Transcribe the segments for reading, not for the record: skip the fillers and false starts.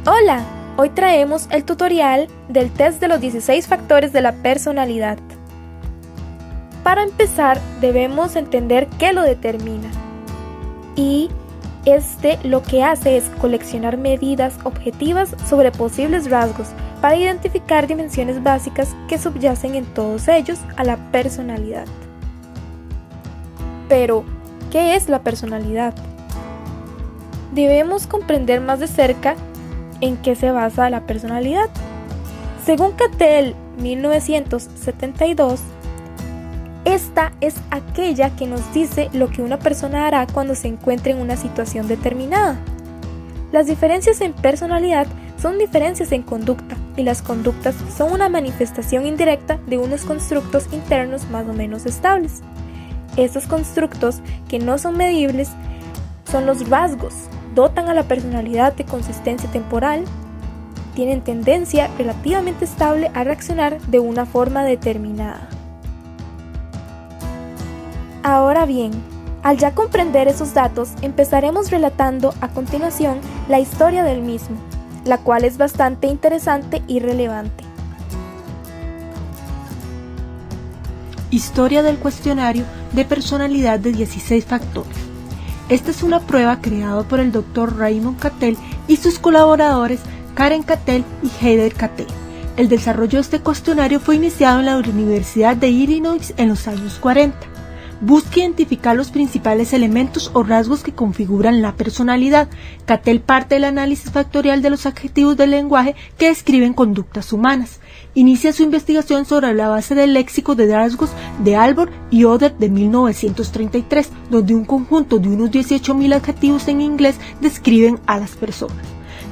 Hola, hoy traemos el tutorial del test de los 16 factores de la personalidad. Para empezar, debemos entender qué lo determina. Y lo que hace es coleccionar medidas objetivas sobre posibles rasgos para identificar dimensiones básicas que subyacen en todos ellos a la personalidad. Pero, ¿qué es la personalidad? Debemos comprender más de cerca en qué se basa la personalidad. Según Cattell, 1972, esta es aquella que nos dice lo que una persona hará cuando se encuentre en una situación determinada. Las diferencias en personalidad son diferencias en conducta, y las conductas son una manifestación indirecta de unos constructos internos más o menos estables. Estos constructos, que no son medibles, son los rasgos. Dotan a la personalidad de consistencia temporal, tienen tendencia relativamente estable a reaccionar de una forma determinada. Ahora bien, al ya comprender esos datos, empezaremos relatando a continuación la historia del mismo, la cual es bastante interesante y relevante. Historia del cuestionario de personalidad de 16 factores. Esta es una prueba creada por el Dr. Raymond Cattell y sus colaboradores Karen Cattell y Heather Cattell. El desarrollo de este cuestionario fue iniciado en la Universidad de Illinois en los años 40. Busca identificar los principales elementos o rasgos que configuran la personalidad. Cattell parte del análisis factorial de los adjetivos del lenguaje que describen conductas humanas. Inicia su investigación sobre la base del léxico de rasgos de Albor y Oder de 1933, donde un conjunto de unos 18.000 adjetivos en inglés describen a las personas.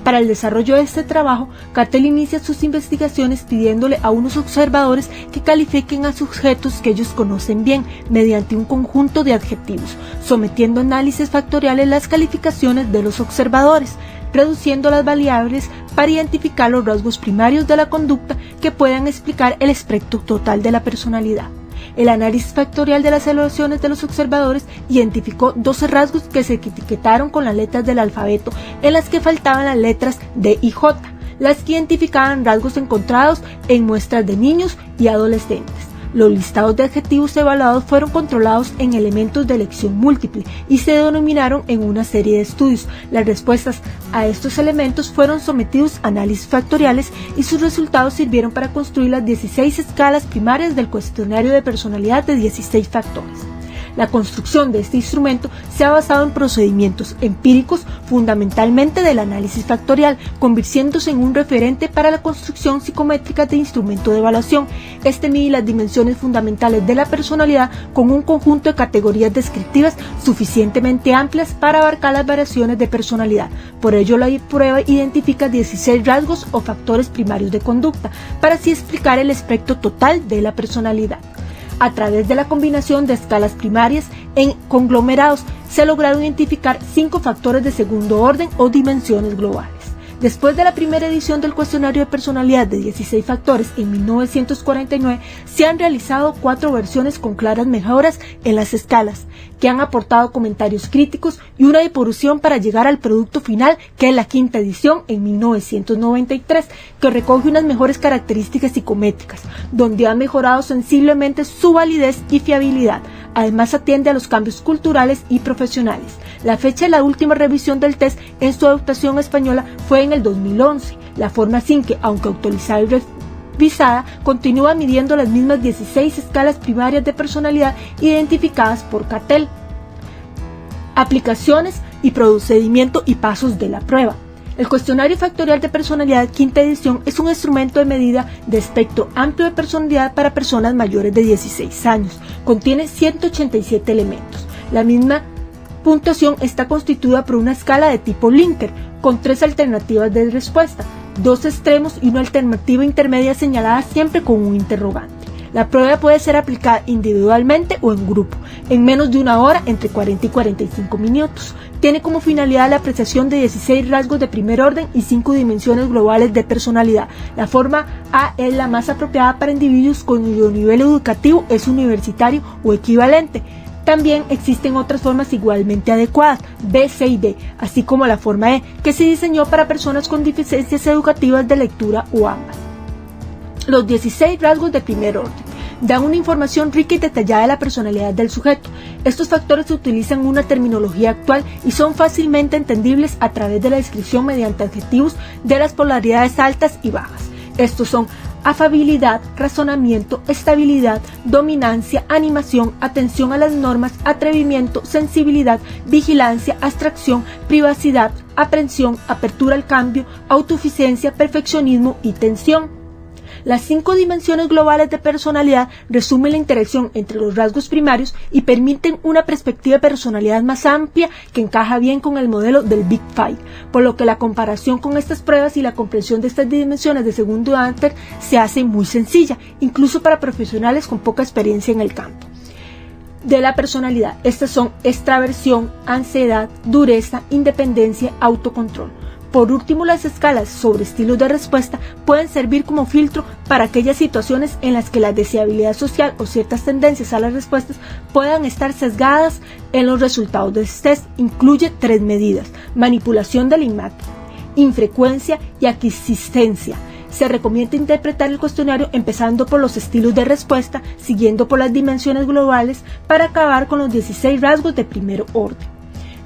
Para el desarrollo de este trabajo, Cattell inicia sus investigaciones pidiéndole a unos observadores que califiquen a sujetos que ellos conocen bien mediante un conjunto de adjetivos, sometiendo a análisis factoriales las calificaciones de los observadores, reduciendo las variables para identificar los rasgos primarios de la conducta que puedan explicar el espectro total de la personalidad. El análisis factorial de las evaluaciones de los observadores identificó 12 rasgos que se etiquetaron con las letras del alfabeto, en las que faltaban las letras D y J, las que identificaban rasgos encontrados en muestras de niños y adolescentes. Los listados de adjetivos evaluados fueron controlados en elementos de elección múltiple y se denominaron en una serie de estudios. Las respuestas a estos elementos fueron sometidos a análisis factoriales y sus resultados sirvieron para construir las 16 escalas primarias del cuestionario de personalidad de 16 factores. La construcción de este instrumento se ha basado en procedimientos empíricos, fundamentalmente del análisis factorial, convirtiéndose en un referente para la construcción psicométrica de instrumento de evaluación. Este mide las dimensiones fundamentales de la personalidad con un conjunto de categorías descriptivas suficientemente amplias para abarcar las variaciones de personalidad. Por ello, la prueba identifica 16 rasgos o factores primarios de conducta, para así explicar el espectro total de la personalidad. A través de la combinación de escalas primarias en conglomerados, se lograron identificar 5 factores de segundo orden o dimensiones globales. Después de la primera edición del cuestionario de personalidad de 16 factores en 1949, se han realizado 4 versiones con claras mejoras en las escalas, que han aportado comentarios críticos y una depuración para llegar al producto final, que es la quinta edición en 1993, que recoge unas mejores características psicométricas, donde ha mejorado sensiblemente su validez y fiabilidad. Además, atiende a los cambios culturales y profesionales. La fecha de la última revisión del test en su adaptación española fue en el 2011. La forma SINCE, aunque actualizada y revisada, continúa midiendo las mismas 16 escalas primarias de personalidad identificadas por Cattell. Aplicaciones y procedimiento y pasos de la prueba. El cuestionario factorial de personalidad quinta edición es un instrumento de medida de espectro amplio de personalidad para personas mayores de 16 años. Contiene 187 elementos. La misma puntuación está constituida por una escala de tipo Likert, con 3 alternativas de respuesta, 2 extremos y una alternativa intermedia señalada siempre con un interrogante. La prueba puede ser aplicada individualmente o en grupo, en menos de una hora, entre 40 y 45 minutos. Tiene como finalidad la apreciación de 16 rasgos de primer orden y 5 dimensiones globales de personalidad. La forma A es la más apropiada para individuos cuyo nivel educativo es universitario o equivalente. También existen otras formas igualmente adecuadas, B, C y D, así como la forma E, que se diseñó para personas con deficiencias educativas de lectura o ambas. Los 16 rasgos de primer orden dan una información rica y detallada de la personalidad del sujeto. Estos factores utilizan una terminología actual y son fácilmente entendibles a través de la descripción mediante adjetivos de las polaridades altas y bajas. Estos son afabilidad, razonamiento, estabilidad, dominancia, animación, atención a las normas, atrevimiento, sensibilidad, vigilancia, abstracción, privacidad, aprensión, apertura al cambio, autosuficiencia, perfeccionismo y tensión. Las 5 dimensiones globales de personalidad resumen la interacción entre los rasgos primarios y permiten una perspectiva de personalidad más amplia que encaja bien con el modelo del Big Five, por lo que la comparación con estas pruebas y la comprensión de estas dimensiones de segundo orden se hace muy sencilla, incluso para profesionales con poca experiencia en el campo de la personalidad. Estas son extraversión, ansiedad, dureza, independencia, autocontrol. Por último, las escalas sobre estilos de respuesta pueden servir como filtro para aquellas situaciones en las que la deseabilidad social o ciertas tendencias a las respuestas puedan estar sesgadas en los resultados del test. Incluye 3 medidas: manipulación de la imagen, infrecuencia y aquiescencia. Se recomienda interpretar el cuestionario empezando por los estilos de respuesta, siguiendo por las dimensiones globales, para acabar con los 16 rasgos de primer orden.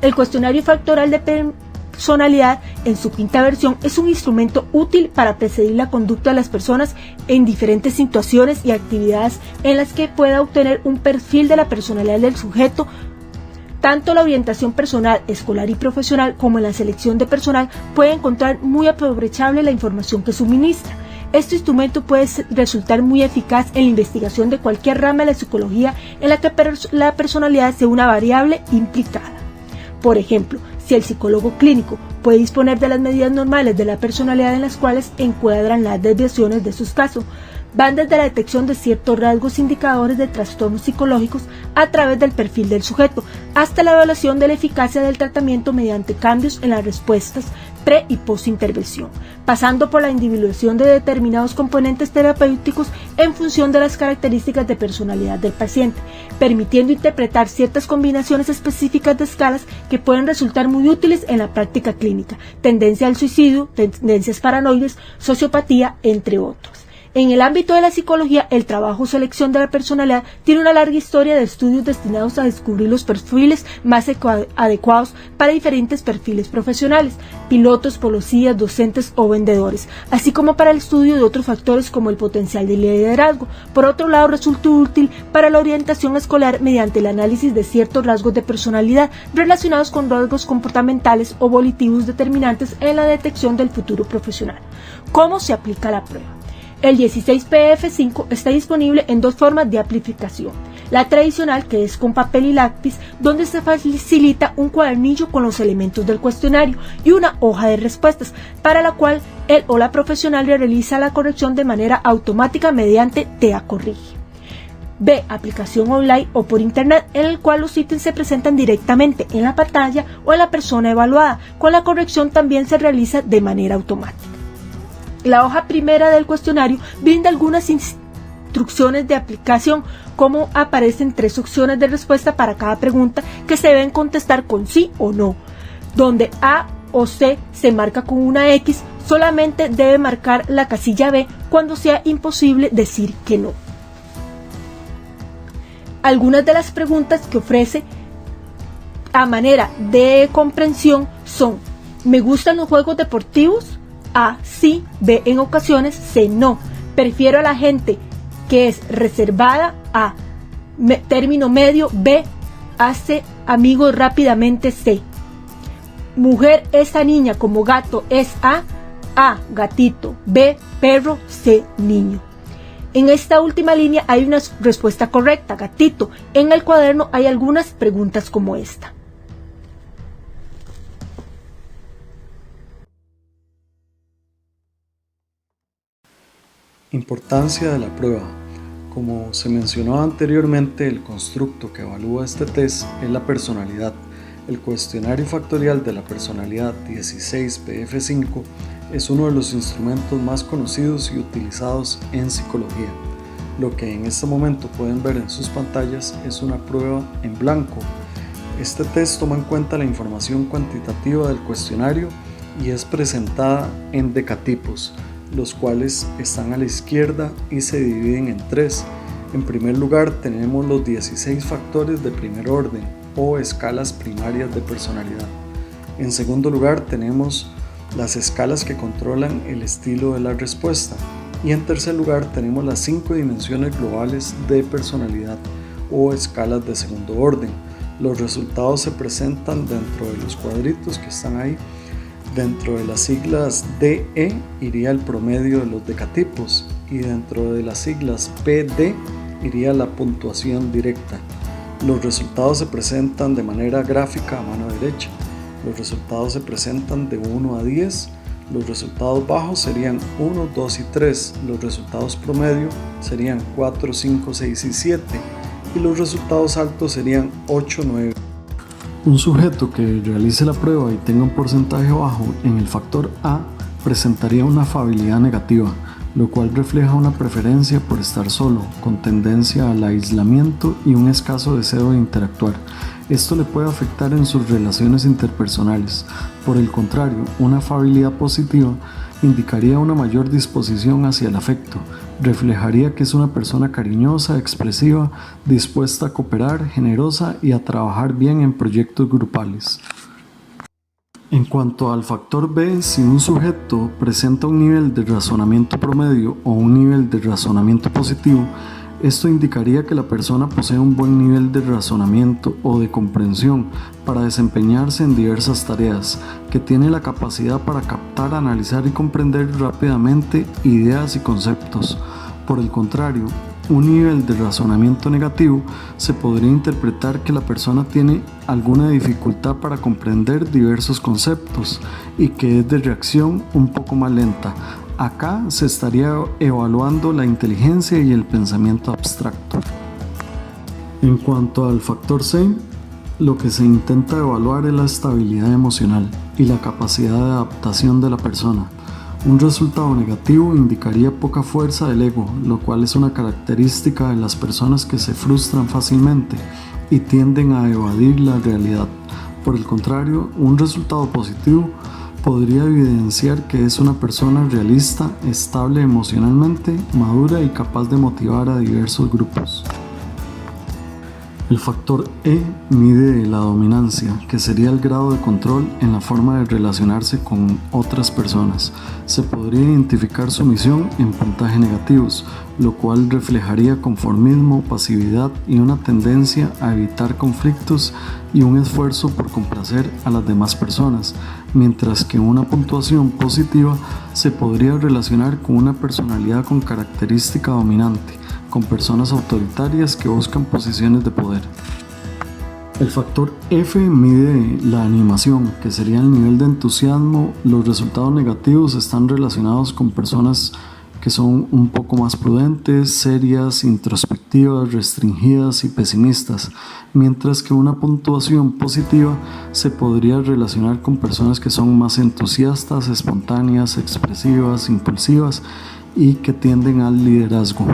El cuestionario factorial de personalidad, en su 5ª versión, es un instrumento útil para predecir la conducta de las personas en diferentes situaciones y actividades en las que pueda obtener un perfil de la personalidad del sujeto. Tanto la orientación personal, escolar y profesional como en la selección de personal puede encontrar muy aprovechable la información que suministra. Este instrumento puede resultar muy eficaz en la investigación de cualquier rama de la psicología en la que la personalidad sea una variable implicada. Por ejemplo, si el psicólogo clínico puede disponer de las medidas normales de la personalidad en las cuales encuadran las desviaciones de sus casos, van desde la detección de ciertos rasgos indicadores de trastornos psicológicos a través del perfil del sujeto, hasta la evaluación de la eficacia del tratamiento mediante cambios en las respuestas pre- y post-intervención, pasando por la individuación de determinados componentes terapéuticos en función de las características de personalidad del paciente, permitiendo interpretar ciertas combinaciones específicas de escalas que pueden resultar muy útiles en la práctica clínica: tendencia al suicidio, tendencias paranoides, sociopatía, entre otros. En el ámbito de la psicología, el trabajo o selección de la personalidad tiene una larga historia de estudios destinados a descubrir los perfiles más adecuados para diferentes perfiles profesionales, pilotos, policías, docentes o vendedores, así como para el estudio de otros factores como el potencial de liderazgo. Por otro lado, resulta útil para la orientación escolar mediante el análisis de ciertos rasgos de personalidad relacionados con rasgos comportamentales o volitivos determinantes en la detección del futuro profesional. ¿Cómo se aplica la prueba? El 16PF5 está disponible en 2 formas de aplicación: la tradicional, que es con papel y lápiz, donde se facilita un cuadernillo con los elementos del cuestionario y una hoja de respuestas, para la cual él o la profesional realiza la corrección de manera automática mediante TEA Corrige. B, aplicación online o por internet, en el cual los ítems se presentan directamente en la pantalla o en la persona evaluada, con la corrección también se realiza de manera automática. La hoja primera del cuestionario brinda algunas instrucciones de aplicación, como aparecen 3 opciones de respuesta para cada pregunta que se deben contestar con sí o no. Donde A o C se marca con una X, solamente debe marcar la casilla B cuando sea imposible decir que no. Algunas de las preguntas que ofrece a manera de comprensión son: ¿me gustan los juegos deportivos? A, sí. B, en ocasiones. C, no. Prefiero a la gente que es reservada. A, término medio. B, hace amigos rápidamente. C, mujer, esa niña. Como gato es A, gatito. B, perro. C, niño. En esta última línea hay una respuesta correcta, gatito. En el cuaderno hay algunas preguntas como esta. Importancia de la prueba. Como se mencionó anteriormente, el constructo que evalúa este test es la personalidad. El cuestionario factorial de la personalidad 16PF5 es uno de los instrumentos más conocidos y utilizados en psicología. Lo que en este momento pueden ver en sus pantallas es una prueba en blanco. Este test toma en cuenta la información cuantitativa del cuestionario y es presentada en decatipos, los cuales están a la izquierda y se dividen en 3. En primer lugar tenemos los 16 factores de primer orden o escalas primarias de personalidad. En segundo lugar tenemos las escalas que controlan el estilo de la respuesta. Y en tercer lugar tenemos las 5 dimensiones globales de personalidad o escalas de segundo orden. Los resultados se presentan dentro de los cuadritos que están ahí. Dentro de las siglas DE iría el promedio de los decatipos y dentro de las siglas PD iría la puntuación directa. Los resultados se presentan de manera gráfica a mano derecha. Los resultados se presentan de 1 a 10. Los resultados bajos serían 1, 2 y 3. Los resultados promedio serían 4, 5, 6 y 7. Y los resultados altos serían 8, 9. Un sujeto que realice la prueba y tenga un porcentaje bajo en el factor A presentaría una afabilidad negativa, lo cual refleja una preferencia por estar solo, con tendencia al aislamiento y un escaso deseo de interactuar. Esto le puede afectar en sus relaciones interpersonales. Por el contrario, una afabilidad positiva indicaría una mayor disposición hacia el afecto, reflejaría que es una persona cariñosa, expresiva, dispuesta a cooperar, generosa y a trabajar bien en proyectos grupales. En cuanto al factor B, si un sujeto presenta un nivel de razonamiento promedio o un nivel de razonamiento positivo, esto indicaría que la persona posee un buen nivel de razonamiento o de comprensión para desempeñarse en diversas tareas, que tiene la capacidad para captar, analizar y comprender rápidamente ideas y conceptos. Por el contrario, un nivel de razonamiento negativo se podría interpretar que la persona tiene alguna dificultad para comprender diversos conceptos y que es de reacción un poco más lenta. Acá se estaría evaluando la inteligencia y el pensamiento abstracto. En cuanto al factor C, lo que se intenta evaluar es la estabilidad emocional y la capacidad de adaptación de la persona. Un resultado negativo indicaría poca fuerza del ego, lo cual es una característica de las personas que se frustran fácilmente y tienden a evadir la realidad. Por el contrario, un resultado positivo podría evidenciar que es una persona realista, estable emocionalmente, madura y capaz de motivar a diversos grupos. El factor E mide la dominancia, que sería el grado de control en la forma de relacionarse con otras personas. Se podría identificar sumisión en puntajes negativos, lo cual reflejaría conformismo, pasividad y una tendencia a evitar conflictos y un esfuerzo por complacer a las demás personas, mientras que una puntuación positiva se podría relacionar con una personalidad con característica dominante, con personas autoritarias que buscan posiciones de poder. El factor F mide la animación, que sería el nivel de entusiasmo. Los resultados negativos están relacionados con personas que son un poco más prudentes, serias, introspectivas, restringidas y pesimistas, mientras que una puntuación positiva se podría relacionar con personas que son más entusiastas, espontáneas, expresivas, impulsivas y que tienden al liderazgo.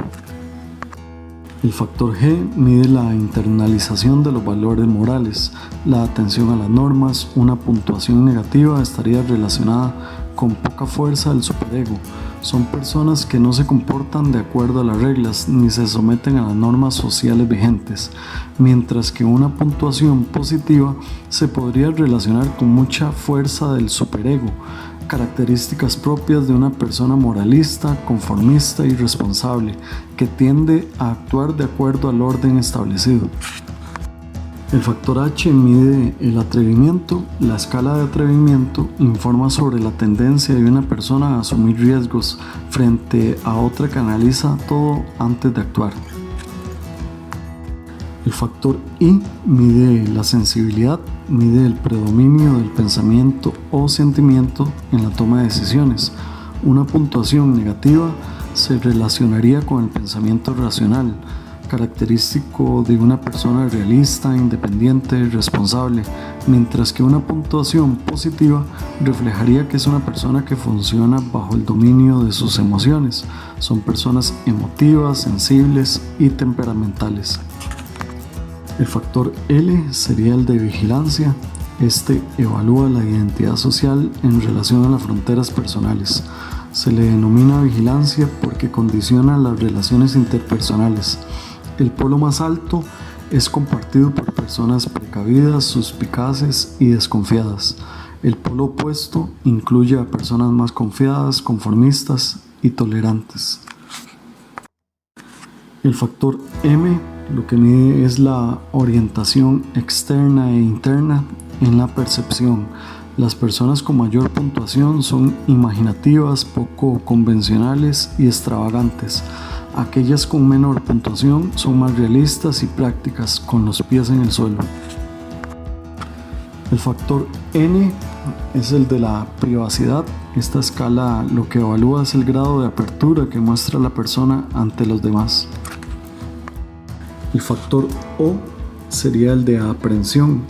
El factor G mide la internalización de los valores morales, la atención a las normas. Una puntuación negativa estaría relacionada con poca fuerza del superego. Son personas que no se comportan de acuerdo a las reglas ni se someten a las normas sociales vigentes, mientras que una puntuación positiva se podría relacionar con mucha fuerza del superego, características propias de una persona moralista, conformista y responsable, que tiende a actuar de acuerdo al orden establecido. El factor H mide el atrevimiento. La escala de atrevimiento informa sobre la tendencia de una persona a asumir riesgos frente a otra que analiza todo antes de actuar. El factor I mide la sensibilidad, mide el predominio del pensamiento o sentimiento en la toma de decisiones. Una puntuación negativa se relacionaría con el pensamiento racional, característico de una persona realista, independiente, responsable, mientras que una puntuación positiva reflejaría que es una persona que funciona bajo el dominio de sus emociones. Son personas emotivas, sensibles y temperamentales. El factor L sería el de vigilancia. Este evalúa la identidad social en relación a las fronteras personales. Se le denomina vigilancia porque condiciona las relaciones interpersonales. El polo más alto es compartido por personas precavidas, suspicaces y desconfiadas. El polo opuesto incluye a personas más confiadas, conformistas y tolerantes. El factor M lo que mide es la orientación externa e interna en la percepción. Las personas con mayor puntuación son imaginativas, poco convencionales y extravagantes. Aquellas con menor puntuación son más realistas y prácticas, con los pies en el suelo. El factor N es el de la privacidad. Esta escala lo que evalúa es el grado de apertura que muestra la persona ante los demás. El factor O sería el de aprehensión.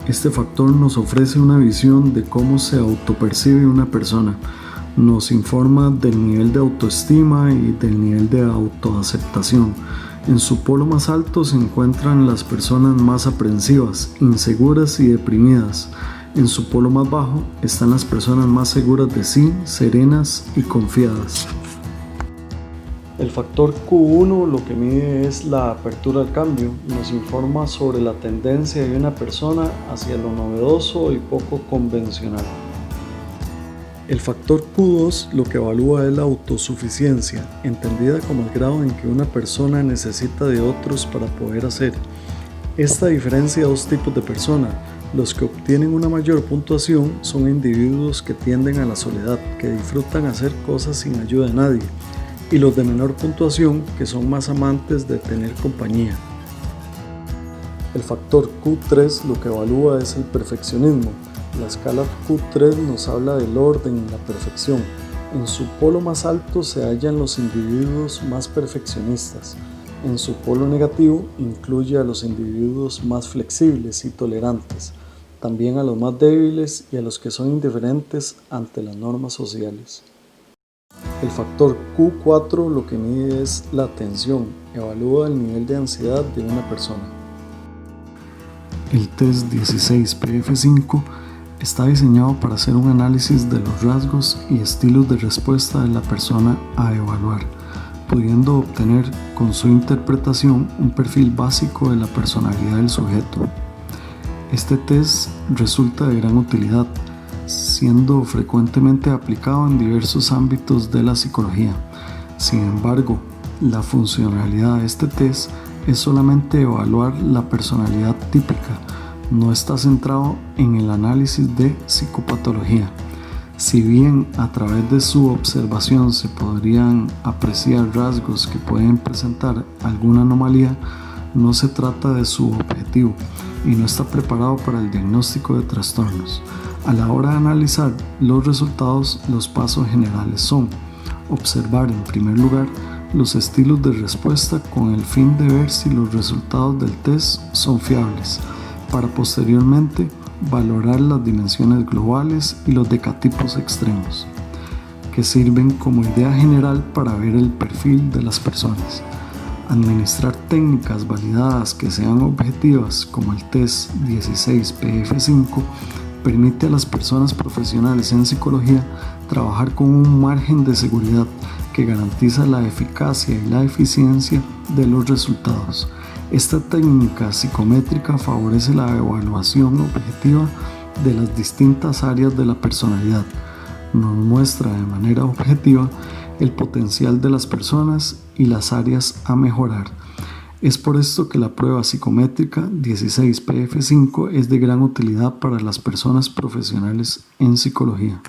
Este factor nos ofrece una visión de cómo se autopercibe una persona. Nos informa del nivel de autoestima y del nivel de autoaceptación. En su polo más alto se encuentran las personas más aprensivas, inseguras y deprimidas. En su polo más bajo están las personas más seguras de sí, serenas y confiadas. El factor Q1 lo que mide es la apertura al cambio. Nos informa sobre la tendencia de una persona hacia lo novedoso y poco convencional. El factor Q2 lo que evalúa es la autosuficiencia, entendida como el grado en que una persona necesita de otros para poder hacer. Esta diferencia dos tipos de personas. Los que obtienen una mayor puntuación son individuos que tienden a la soledad, que disfrutan hacer cosas sin ayuda de nadie, y los de menor puntuación que son más amantes de tener compañía. El factor Q3 lo que evalúa es el perfeccionismo. La escala Q3 nos habla del orden y la perfección. En su polo más alto se hallan los individuos más perfeccionistas. En su polo negativo incluye a los individuos más flexibles y tolerantes, también a los más débiles y a los que son indiferentes ante las normas sociales. El factor Q4 lo que mide es la atención, evalúa el nivel de ansiedad de una persona. El test 16PF5 está diseñado para hacer un análisis de los rasgos y estilos de respuesta de la persona a evaluar, pudiendo obtener con su interpretación un perfil básico de la personalidad del sujeto. Este test resulta de gran utilidad, siendo frecuentemente aplicado en diversos ámbitos de la psicología. Sin embargo, la funcionalidad de este test es solamente evaluar la personalidad típica, no está centrado en el análisis de psicopatología. Si bien a través de su observación se podrían apreciar rasgos que pueden presentar alguna anomalía, no se trata de su objetivo y no está preparado para el diagnóstico de trastornos. A la hora de analizar los resultados, los pasos generales son: observar en primer lugar los estilos de respuesta con el fin de ver si los resultados del test son fiables, para posteriormente valorar las dimensiones globales y los decatipos extremos, que sirven como idea general para ver el perfil de las personas. Administrar técnicas validadas que sean objetivas, como el test 16PF5, permite a las personas profesionales en psicología trabajar con un margen de seguridad que garantiza la eficacia y la eficiencia de los resultados. Esta técnica psicométrica favorece la evaluación objetiva de las distintas áreas de la personalidad. Nos muestra de manera objetiva el potencial de las personas y las áreas a mejorar. Es por esto que la prueba psicométrica 16PF5 es de gran utilidad para las personas profesionales en psicología.